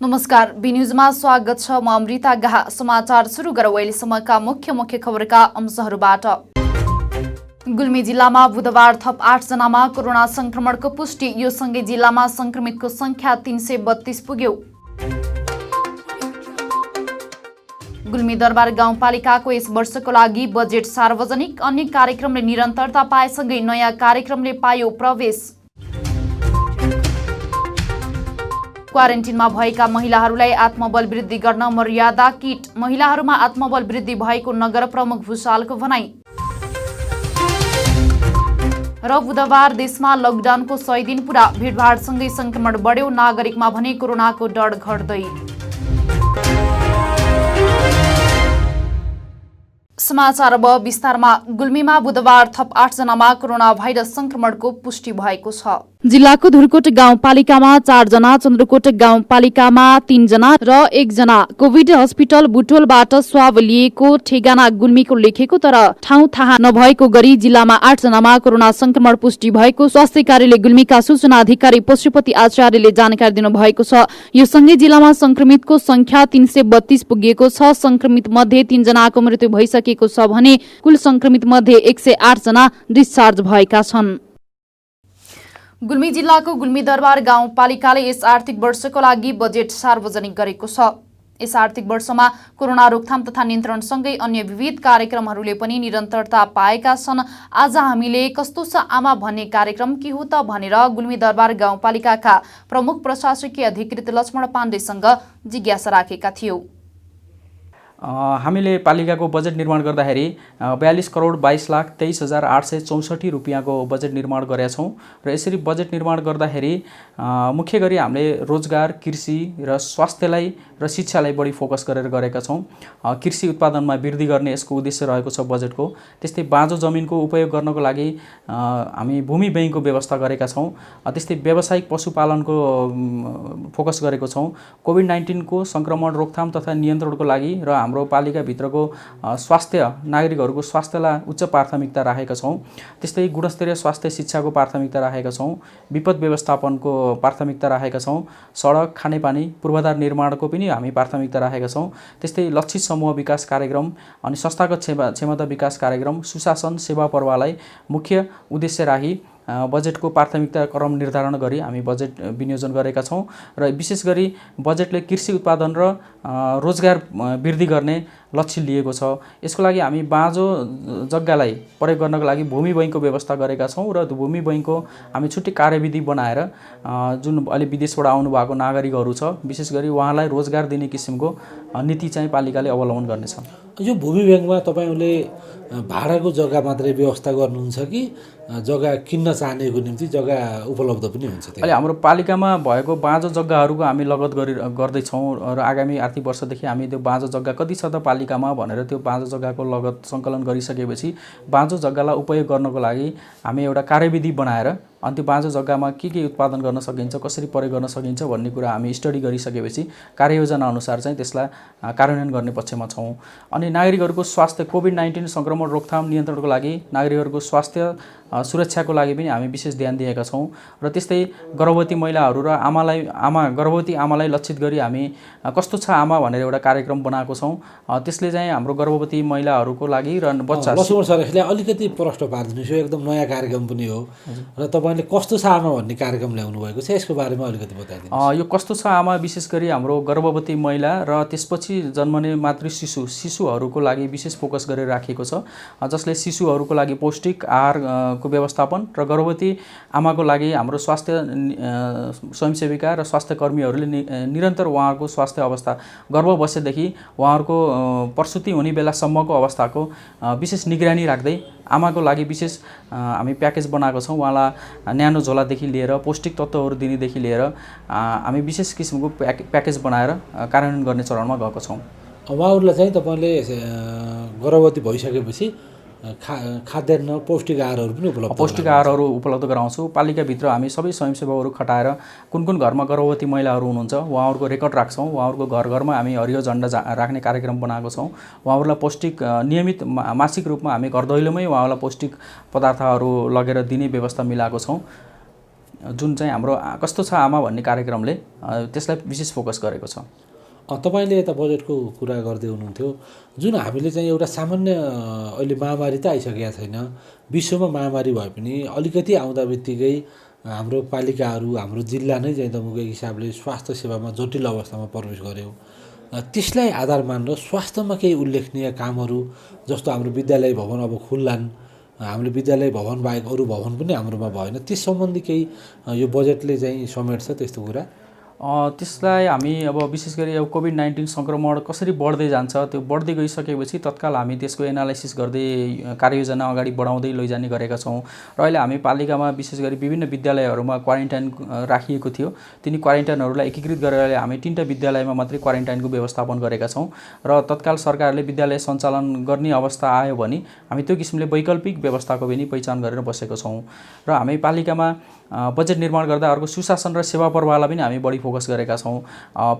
नमस्कार, बी न्यूजमा स्वागत छ। म अमृता गाहा। समाचार सुरु गरौँ अहिलेसम्मका मुख्य खबरका अंशहरूबाट। गुल्मी जिल्लामा बुधबार थप 8 जनामा कोरोना संक्रमणको पुष्टि। यो सँगै जिल्लामा संक्रमितको संख्या 332 पुग्यो। गुल्मी दरबार गाउँपालिकाको यस वर्षको लागि बजेट सार्वजनिक। अन्य कार्यक्रमले निरन्तरता पाएसँगै नयाँ कार्यक्रमले पायो प्रवेश। क्वारेन्टिनमा भएका महिलाहरूलाई आत्मबल वृद्धि गर्न मर्यादा किट। महिलाहरूमा आत्मबल वृद्धि भएको नगर प्रमुख भूषालको भनाई। र बुधबार देशमा लकडाउनको 100 दिन पुरा। भिडभाडसँगै संक्रमण बढ्यो। नागरिकमा भने कोरोनाको डर घट्दै। समाचार अब विस्तारमा। गुल्मीमा बुधबार थप 8 जनामा कोरोना भाइरस संक्रमणको पुष्टि भएको छ। जिल्लाको धुरकोट गाउँपालिकामा 4 जना, चन्द्रकोट गाउँपालिकामा 3 जना र 1 जना कोभिड हस्पिटल बुटोलबाट स्वाब लिएको ठेगाना गुल्मीको लेखेको तर ठाउँ थाहा नभएको गरी जिल्लामा 8 जनामा कोरोना संक्रमण पुष्टि भएको स्वास्थ्य कार्यालय गुल्मीका सूचना अधिकारी पशुपति आचार्यले जानकारी दिनुभएको छ। यो सँगै जिल्लामा संक्रमितको संख्या 332 पुगेको छ। संक्रमित मध्ये 3 जनाको मृत्यु भइसकेको छ भने कुल संक्रमित मध्ये 108 जना डिस्चार्ज भएका छन्। गुल्मी जिल्लाको गुल्मी दरबार गाउँपालिकाले यस आर्थिक वर्षको लागि बजेट सार्वजनिक गरेको छ। यस आर्थिक वर्षमा कोरोना रोकथाम तथा नियन्त्रणसँगै अन्य विविध कार्यक्रमहरूले पनि निरन्तरता पाएका छन्। आज हामीले कस्तो छ आमा भन्ने कार्यक्रम के हो त भनेर गुल्मी दरबार गाउँपालिकाका प्रमुख प्रशासकीय अधिकृत लक्ष्मण पाण्डेसँग जिज्ञासा राखेका थियौं। हामीले पालिकाको बजेट निर्माण गर्दाखेरि 42 करोड 22,23,864 रुपियाँको बजेट निर्माण गरेका छौँ। र यसरी बजेट निर्माण गर्दाखेरि मुख्य गरी हामीले रोजगार, कृषि र स्वास्थ्यलाई र शिक्षालाई बढी फोकस गरेर गरेका छौँ। कृषि उत्पादनमा वृद्धि गर्ने यसको उद्देश्य रहेको छ बजेटको। त्यस्तै बाँझो जमिनको उपयोग गर्नको लागि हामी भूमि बैंकको व्यवस्था गरेका छौँ। त्यस्तै व्यावसायिक पशुपालनको फोकस गरेको छौँ। कोभिड-19 को संक्रमण रोकथाम तथा नियन्त्रणको लागि र हाम्रो पालिकाभित्रको स्वास्थ्य नागरिकहरूको स्वास्थ्यलाई उच्च प्राथमिकता राखेका छौँ। त्यस्तै गुणस्तरीय स्वास्थ्य शिक्षाको प्राथमिकता राखेका छौँ। विपद व्यवस्थापनको प्राथमिकता राखेका छौँ। सडक, खानेपानी, पूर्वाधार निर्माणको पनि हामी प्राथमिकता राखेका छौँ। त्यस्तै लक्षित समूह विकास कार्यक्रम अनि संस्थागत क्षमता विकास कार्यक्रम, सुशासन, सेवा पर्वालाई मुख्य उद्देश्य राखी बजेटको प्राथमिकता क्रम निर्धारण गरी हामी बजेट विनियोजन गरेका छौँ। र विशेष गरी बजेटले कृषि उत्पादन र रोजगार वृद्धि गर्ने लक्ष्य लिएको छ। यसको लागि हामी बाँझो जग्गालाई प्रयोग गर्नको लागि भूमि बैंकको व्यवस्था गरेका छौँ र भूमि बैंकको हामी छुट्टै कार्यविधि बनाएर जुन अहिले विदेशबाट आउनुभएको नागरिकहरू छ विशेष गरी उहाँलाई रोजगार दिने किसिमको नीति चाहिँ पालिकाले अवलम्बन गर्नेछ। यो भूमि बैंकमा तपाईँले भाडाको जग्गा मात्रै व्यवस्था गर्नुहुन्छ कि जग्गा किन्न चाहनेको निम्ति जग्गा उपलब्ध पनि हुन्छ? अहिले हाम्रो पालिकामा भएको बाँझो जग्गाहरूको हामी लगत गर्दैछौँ र आगामी आर्थिक वर्षदेखि हामी त्यो बाँझो जग्गा कति छ त पालिकामा भनेर त्यो बाँझो जग्गाको लगत सङ्कलन गरिसकेपछि बाँझो जग्गालाई उपयोग गर्नको लागि हामी एउटा कार्यविधि बनाएर अनि त्यो बाँझो जग्गामा के उत्पादन गर्न सकिन्छ, कसरी प्रयोग गर्न सकिन्छ भन्ने कुरा हामी स्टडी गरिसकेपछि कार्ययोजना अनुसार चाहिँ त्यसलाई कार्यान्वयन गर्ने पक्षमा छौँ। अनि नागरिकहरूको स्वास्थ्य कोभिड-19 संक्रमण रोकथाम नियन्त्रणको लागि नागरिकहरूको स्वास्थ्य सुरक्षाको लागि पनि हामी विशेष ध्यान दिएका छौँ। र त्यस्तै गर्भवती महिलाहरू र गर्भवती आमालाई लक्षित गरी हामी कस्तो छ आमा भनेर एउटा कार्यक्रम बनाएको छौँ। त्यसले चाहिँ हाम्रो गर्भवती महिलाहरूको लागि र बच्चा लक्ष्मण सर यसले अलिकति प्रश्न पारिदिनुहोस्। यो एकदम नयाँ कार्यक्रम पनि हो र तपाईँले कस्तो छ आमा भन्ने कार्यक्रम ल्याउनु भएको छ, यसको बारेमा अलिकति बताइदिनुहोस्। यो कस्तो छ आमा विशेष गरी हाम्रो गर्भवती महिला र त्यसपछि जन्मने मातृ शिशुहरूको लागि विशेष फोकस गरेर राखिएको छ, जसले शिशुहरूको लागि पौष्टिक आहार को व्यवस्थापन र गर्भवती आमाको लागि हाम्रो स्वास्थ्य स्वयंसेविका र स्वास्थ्य कर्मीहरूले निरन्तर उहाँहरूको स्वास्थ्य अवस्था गर्भ बसेदेखि उहाँहरूको प्रसुति हुने बेलासम्मको अवस्थाको विशेष निगरानी राख्दै आमाको लागि विशेष हामी प्याकेज बनाएको छौँ। उहाँलाई न्यानो झोलादेखि लिएर पौष्टिक तत्त्वहरू दिनेदेखि लिएर हामी विशेष किसिमको प्याकेज बनाएर कार्यान्वयन गर्ने चरणमा गएको छौँ। उहाँहरूलाई चाहिँ तपाईँले गर्भवती भइसकेपछि खाद्यान्न पौष्टिक आहारहरू पनि उपलब्ध गराउँछौँ। पालिकाभित्र हामी सबै स्वयंसेवकहरू खटाएर कुन कुन घरमा गर्भवती महिलाहरू हुनुहुन्छ उहाँहरूको रेकर्ड राख्छौँ। उहाँहरूको घर घरमा हामी हरियो झन्डा राख्ने कार्यक्रम बनाएको छौँ। उहाँहरूलाई पौष्टिक नियमित मासिक रूपमा हामी घर दैलोमै उहाँहरूलाई पौष्टिक पदार्थहरू लगेर दिने व्यवस्था मिलाएको छौँ। जुन चाहिँ हाम्रो कस्तो छ आमा भन्ने कार्यक्रमले त्यसलाई विशेष फोकस गरेको छ। तपाईँले यता बजेटको कुरा गर्दै हुनुहुन्थ्यो, जुन हामीले चाहिँ एउटा सामान्य अहिले महामारी त आइसकेका छैन, विश्वमा महामारी भए पनि अलिकति आउँदा बित्तिकै हाम्रो पालिकाहरू हाम्रो जिल्ला नै चाहिँ तपाईँको हिसाबले स्वास्थ्य सेवामा जटिल अवस्थामा प्रवेश गर्यो। त्यसलाई आधार मानेर स्वास्थ्यमा केही उल्लेखनीय कामहरू जस्तो हाम्रो विद्यालय भवन अब खुल्लान्, हामीले विद्यालय भवन बाहेक अरू भवन पनि हाम्रोमा भएन, त्यस सम्बन्धी केही यो बजेटले चाहिँ समेट्छ त्यस्तो कुरा? त्यसलाई हामी अब विशेष गरी अब कोभिड-19 सङ्क्रमण कसरी बढ्दै जान्छ, त्यो बढ्दै गइसकेपछि तत्काल हामी त्यसको एनालाइसिस गर्दै कार्ययोजना अगाडि बढाउँदै लैजाने गरेका छौँ। र अहिले हामी पालिकामा विशेष गरी विभिन्न विद्यालयहरूमा क्वारेन्टाइन राखिएको थियो, तिनी क्वारेन्टाइनहरूलाई एकीकृत गरेर हामी 3टा विद्यालयमा मात्रै क्वारेन्टाइनको व्यवस्थापन गरेका छौँ र तत्काल सरकारले विद्यालय सञ्चालन गर्ने अवस्था आयो भने हामी त्यो किसिमले वैकल्पिक व्यवस्थाको पनि पहिचान गरेर बसेको छौँ। र हामी पालिकामा बजेट निर्माण गर्दा अर्को सुशासन र सेवा प्रवाहलाई पनि हामी बढी फोकस गरेका छौँ।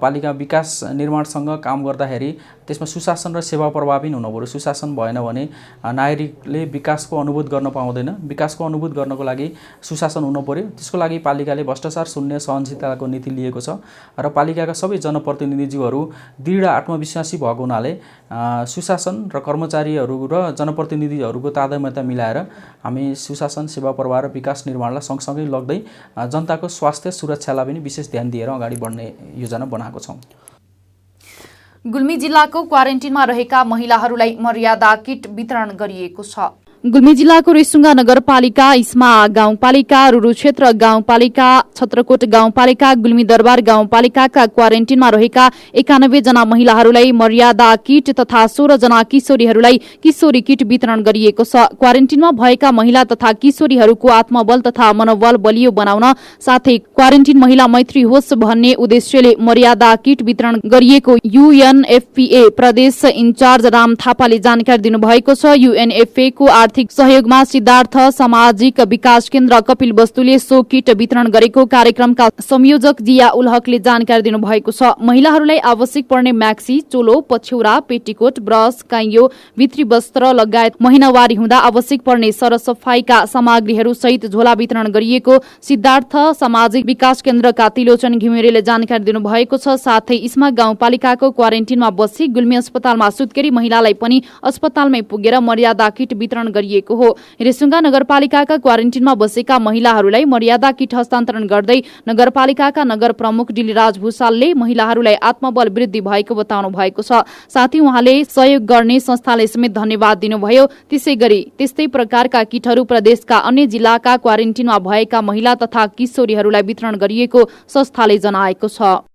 पालिका विकास निर्माणसँग काम गर्दाखेरि त्यसमा सुशासन र सेवा प्रवाह पनि हुनुपर्यो। सुशासन भएन भने नागरिकले विकासको अनुभूत गर्न पाउँदैन। विकासको अनुभूत गर्नको लागि सुशासन हुनुपर्यो। त्यसको लागि पालिकाले भ्रष्टाचार शून्य सहनशीलताको नीति लिएको छ र पालिकाका सबै जनप्रतिनिधिज्यूहरू दृढ आत्मविश्वासी भएको हुनाले सुशासन र कर्मचारीहरू र जनप्रतिनिधिहरूको तादात्म्यता मिलाएर हामी सुशासन सेवा प्रवाह र विकास निर्माणलाई सँगसँगै लग्दै जनताको स्वास्थ्य सुरक्षालाई पनि विशेष ध्यान दिएर अगाडि बढ्ने योजना बनाएको छौँ। गुल्मी जिल्लाको क्वारेन्टिनमा रहेका महिलाहरूलाई मर्यादा किट वितरण गरिएको छ। गुल्मी जिल्लाको रेसुङ्गा नगरपालिका, इस्मा गाउँपालिका, रुरु क्षेत्र गाउँपालिका, छत्रकोट गाउँपालिका, गुल्मी दरबार गाउँपालिकाका क्वारेन्टिनमा रहेका 91 जना महिलाहरूलाई मर्यादा किट तथा 16 जना किशोरीहरूलाई किशोरी किट वितरण गरिएको छ। क्वारेन्टिनमा भएका महिला तथा किशोरीहरूको आत्मबल तथा मनोबल बलियो बनाउन साथै क्वारेन्टिन महिला मैत्री होस् भन्ने उद्देश्यले मर्यादा किट वितरण गरिएको UNFPA प्रदेश इन्चार्ज राम थापाले जानकारी दिनुभएको छ। UNFPA को आर्थिक सहयोगमा सिद्धार्थ सामाजिक विकास केन्द्र कपिल वस्तुले सो किट वितरण गरेको कार्यक्रमका संयोजक जिया उल हकले जानकारी दिनुभएको छ। महिलाहरूलाई आवश्यक पर्ने म्याक्सी, चोलो, पछ्यौरा, पेटीकोट, ब्रस, काइयो, भित्री वस्त्र लगायत महिनावारी हुँदा आवश्यक पर्ने सरसफाईका सामग्रीहरू सहित झोला वितरण गरिएको सिद्धार्थ सामाजिक विकास केन्द्रका तिलोचन घिमिरेले जानकारी दिनुभएको छ। साथै इस्मा गाउँपालिकाको क्वारेन्टिनमा बसी गुल्मी अस्पतालमा सुत्केरी महिलालाई पनि अस्पतालमै पुगेर मर्यादा किट वितरण गरिएको हो। रेसुङ्गा नगरपालिकाका क्वारेन्टिनमा बसेका महिलाहरूलाई मर्यादा किट हस्तान्तरण गर्दै नगरपालिकाका नगर प्रमुख डिलिराज भूषालले महिलाहरूलाई आत्मबल वृद्धि भएको बताउनु भएको छ। साथै उहाँले सहयोग गर्ने संस्थालाई समेत धन्यवाद दिनुभयो। त्यसैगरी त्यस्तै प्रकारका किटहरू प्रदेशका अन्य जिल्लाका क्वारेन्टिनमा भएका महिला तथा किशोरीहरूलाई वितरण गरिएको संस्थाले जनाएको छ।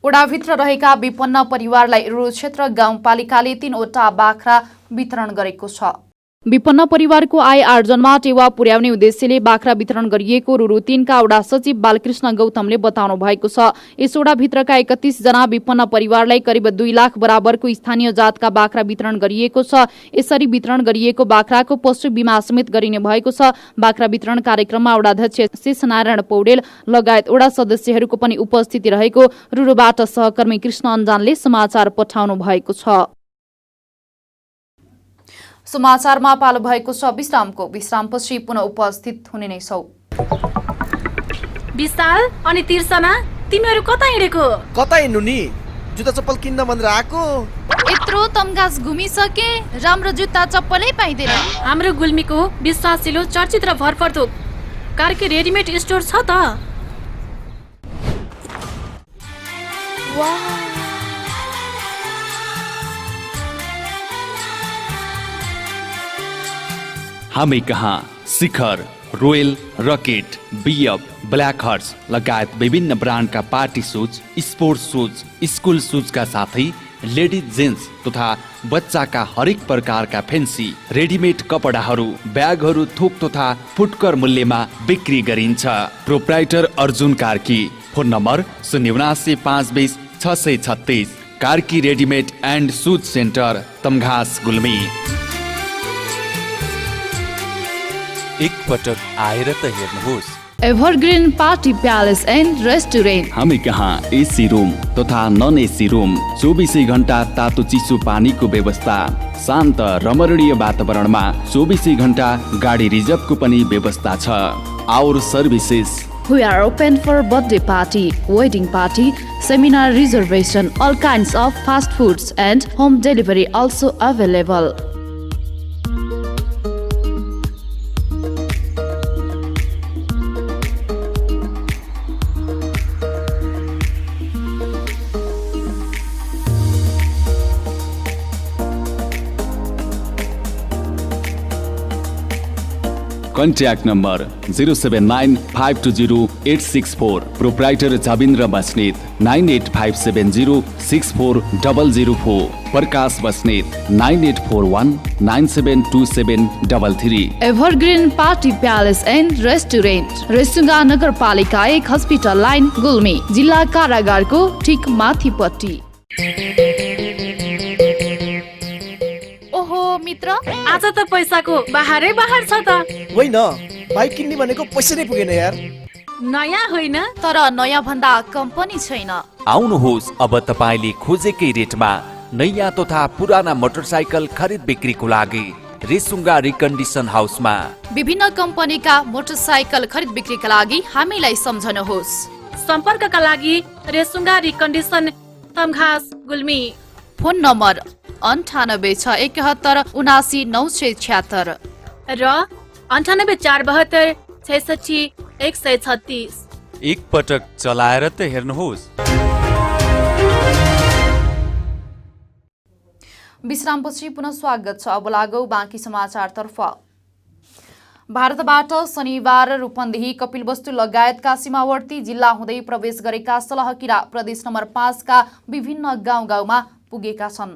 ओडाभित्र रहेका विपन्न परिवारलाई रुरु क्षेत्र गाउँपालिकाले 3वटा बाख्रा वितरण गरेको छ। विपन्न परिवारको आय आर्जनमा टेवा पुर्याउने उद्देश्यले बाख्रा वितरण गरिएको रुरु 3 का वडा सचिव बालकृष्ण गौतमले बताउनु भएको छ। यस वडाभित्रका 31 जना विपन्न परिवारलाई करिब 2 लाख बराबरको स्थानीय जातका बाख्रा वितरण गरिएको छ। यसरी वितरण गरिएको बाख्राको पशु बीमा समेत गरिने भएको छ। बाख्रा वितरण कार्यक्रममा वडाध्यक्ष शेषनारायण पौडेल लगायत वडा सदस्यहरूको पनि उपस्थिति रहेको रुरुबाट सहकर्मी कृष्ण अन्जानले समाचार पठाउनु भएको छ। समाचारमा पालो भएको छ विश्रामको। विश्रामपछि पुनः उपस्थित हुने नै छौ। विशाल अनि तिर्सना, तिमीहरू कता हिँडेको? कता हिँड्नु नि, जुत्ता चप्पल किन्न भनेर आएको। यत्रो तमगास घुमिसके, राम्रो जुत्ता चप्पलै पाइँदैन। हाम्रो गुल्मीको विश्वासिलो चर्चित र भरपर्दो कार्की रेडिमेड स्टोर छ त। वाह, हामी कहाँ Shikhar, Royal, Rocket, BF, Black Horse लगायत विभिन्न ब्रान्डका party shoes, sports shoes, school सुजका साथै लेडिज जेन्ट्स तथा बच्चाका हरेक प्रकारका फेन्सी रेडिमेड कपडाहरू, ब्यागहरू थोक तथा फुटकर मूल्यमा बिक्री गरिन्छ। Proprietor Arjun Karki. Phone number 079 520 636। Karki readymade and shoes centre, Tamghas, Gulmi. एक पटक आएर त हेर्नुहोस्, evergreen party palace and restaurant. हामी कहाँ एसी रुम तथा नन एसी रुम, 24 घण्टा तातो चिसो पानीको व्यवस्था, शान्त रमणीय वातावरणमा 24 घण्टा गाडी रिजर्भको पनि व्यवस्था छ। Our services We are open for birthday party, wedding party, seminar reservation, all kinds of fast foods and home delivery also available. Contact number 0795208664, proprietor Jabindra Basnet 9857064004, Prakash Basnet 9841972733। Evergreen party palace and restaurant, Resunga नगरपालिका 1 हस्पिटल लाइन गुल्मी, जिल्ला कारागारको ठिक माथिपट्टि। ओहो मित्र, आज त पैसाको बाहरै बाहर छ त। होइन, बाइक किन्ने भनेको पैसा नै पुगेन यार। नयाँ होइन तर नयाँ भन्दा कम पनि छैन। आउनुहोस्, अब तपाईले खोजेकै रेटमा नयाँ तथा पुराना मोटरसाइकल खरिद बिक्रीको लागि रेसुङ्गा रिकन्डिसन हाउसमा। विभिन्न कम्पनीका मोटरसाइकल खरिद बिक्रीका लागि हामीलाई सम्झनुहोस्। सम्पर्कका लागि Resunga recondition, Tamghas, Gulmi. Phone number 9871799676 र 9847266136। एक पटक चलाएर त हेर्नुहोस्। विश्रामपछि पुनः स्वागत छ। अब लागौ बाँकी समाचारतर्फ। भारतबाट शनिबार रूपन्देही, कपिलवस्तु लगायतका सीमावर्ती जिल्ला हुँदै प्रवेश गरेका सलहकिरा प्रदेश नम्बर 5 का विभिन्न गाउँमा पुगेका छन्।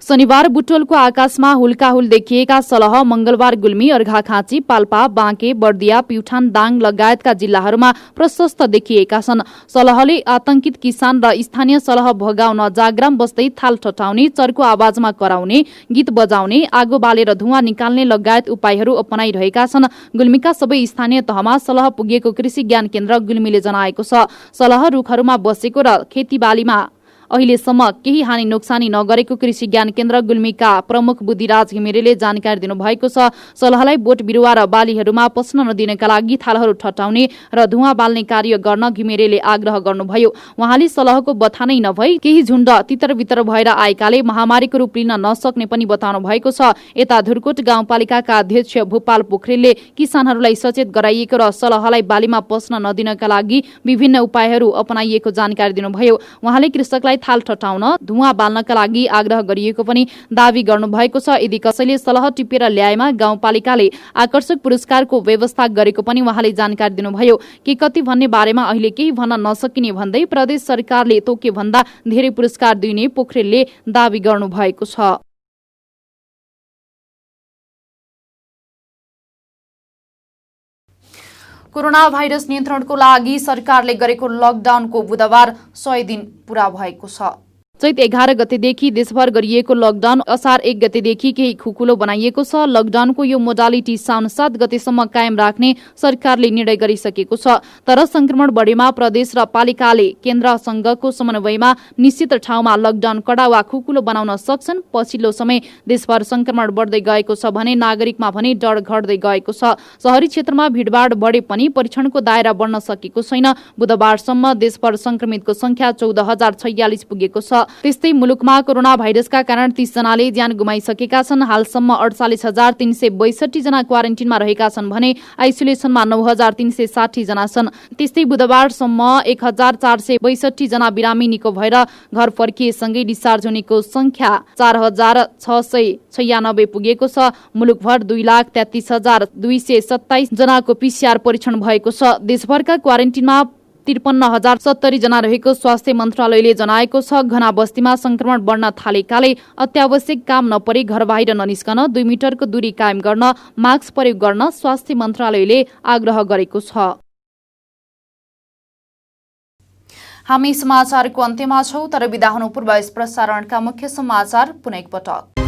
शनिबार बुटोलको आकाशमा हुल्काहुल देखिएका सलह मंगलबार गुल्मी, अर्घाखाँची, पाल्पा, बाँके, बर्दिया, प्युठान, दाङ लगायतका जिल्लाहरूमा प्रशस्त देखिएका छन्। सलहले आतंकित किसान र स्थानीय सलह भगाउन जाग्राम बस्दै थाल ठटाउने, चर्को आवाजमा कराउने, गीत बजाउने, आगो बालेर धुवाँ निकाल्ने लगायत उपायहरू अपनाइरहेका छन्। गुल्मीका सबै स्थानीय तहमा सलह पुगेको कृषि ज्ञान केन्द्र गुल्मीले जनाएको छ। सलह रुखहरूमा बसेको र खेतीबालीमा अहिलेसम्म केही हानि नोक्सानी नगरेको कृषि ज्ञान केन्द्र गुल्मीका प्रमुख बुद्धिराज घिमिरेले जानकारी दिनुभएको छ। सलहलाई बोट बिरुवा र बालीहरूमा पस्न नदिनका लागि थालहरू ठटाउने र धुवाँ बाल्ने कार्य गर्न घिमिरेले आग्रह गर्नुभयो। उहाँले सलहको बथानै नभई केही झुण्ड तितर बितर भएर आएकाले महामारीको रूप लिन नसक्ने पनि बताउनु भएको छ। यता धुर्कोट गाउँपालिकाका अध्यक्ष भूपाल पोखरेलले किसानहरूलाई सचेत गराइएको र सलहलाई बालीमा पस्न नदिनका लागि विभिन्न उपायहरू अपनाइएको जानकारी दिनुभयो। उहाँले कृषकलाई थाल ठटाउन, धुवाँ बाल्नका लागि आग्रह गरिएको पनि दावी गर्नुभएको छ। यदि कसैले सलह टिपेर ल्याएमा गाउँपालिकाले आकर्षक पुरस्कारको व्यवस्था गरेको पनि उहाँले जानकारी दिनुभयो। के कति भन्ने बारेमा अहिले केही भन्न नसकिने भन्दै प्रदेश सरकारले तोके भन्दा धेरै पुरस्कार दिने पोखरेलले दावी गर्नुभएको छ। कोरोना भाइरस नियन्त्रणको लागि सरकारले गरेको लकडाउनको बुधबार 100 दिन पूरा भएको छ। चैत 11 गतेदेखि देशभर गरिएको लकडाउन असार 1 गतेदेखि केही खुकुलो बनाइएको छ। लकडाउनको यो मोडालिटी साउन 7 गतेसम्म कायम राख्ने सरकारले निर्णय गरिसकेको छ। तर संक्रमण बढेमा प्रदेश र पालिकाले केन्द्रसँगको समन्वयमा निश्चित ठाउँमा लकडाउन कडा वा खुकुलो बनाउन सक्छन्। पछिल्लो समय देशभर संक्रमण बढ्दै गएको छ भने नागरिकमा भने डर घट्दै गएको छ। शहरी क्षेत्रमा भिडभाड बढे पनि परीक्षणको दायरा बढ्न सकेको छैन। बुधबारसम्म देशभर संक्रमितको संख्या 14,046 पुगेको छ। त्यस्तै मुलुकमा कोरोना भाइरसका कारण 30 जनाले ज्यान गुमाइसकेका छन्। हालसम्म 48,362 जना क्वारेन्टिनमा रहेका छन् भने आइसोलेसनमा 9,360 जना छन्। त्यस्तै बुधबारसम्म 1,462 जना बिरामी निको भएर घर फर्किएसँगै डिस्चार्ज हुनेको संख्या 4,696 पुगेको छ। मुलुकभर 2,33,227 जनाको PCR परीक्षण भएको छ। देशभरका क्वारेन्टिनमा 53,070 जना रहेको स्वास्थ्य मन्त्रालयले जनाएको छ। घना बस्तीमा संक्रमण बढ्न थालेकाले अत्यावश्यक काम नपरे घर बाहिर ननिस्कन, 2 मिटरको दूरी कायम गर्न, मास्क प्रयोग गर्न स्वास्थ्य मन्त्रालयले आग्रह गरेको छ। हामी समाचारको अन्त्यमा छौं, तर बिदा हुनु पूर्व यस प्रसारणका मुख्य समाचार पुनः एकपटक।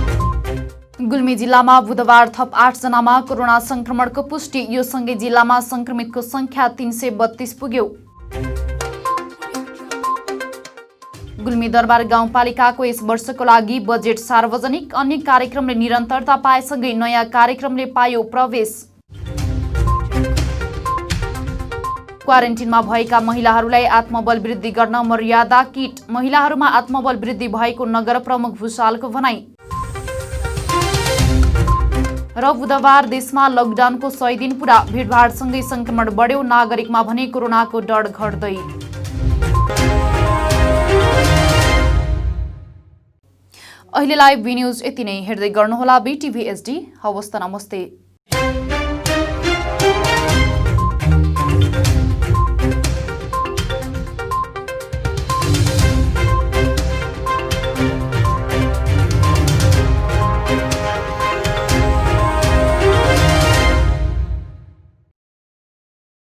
गुल्मी जिल्लामा बुधबार थप 8 जनामा कोरोना संक्रमणको पुष्टि। यो सँगै जिल्लामा संक्रमितको संख्या 332 पुग्यो। गुल्मी दरबार गाउँपालिकाको यस वर्षको लागि बजेट सार्वजनिक। अन्य कार्यक्रमले निरन्तरता पाएसँगै नयाँ कार्यक्रमले पायो प्रवेश। क्वारेन्टिनमा भएका महिलाहरूलाई आत्मबल वृद्धि गर्न मर्यादा किट। महिलाहरूमा आत्मबल वृद्धि भएको नगर प्रमुख भूषालको भनाई। र बुधबार देशमा लकडाउनको 100 दिन पुरा। भिडभाडसँगै संक्रमण बढ्यो। नागरिकमा भने कोरोनाको डर घट्दै। अहिलेलाई बी न्यूज यति नै। हेर्दै गर्नुहोला BTV HD। हवस् त नमस्ते।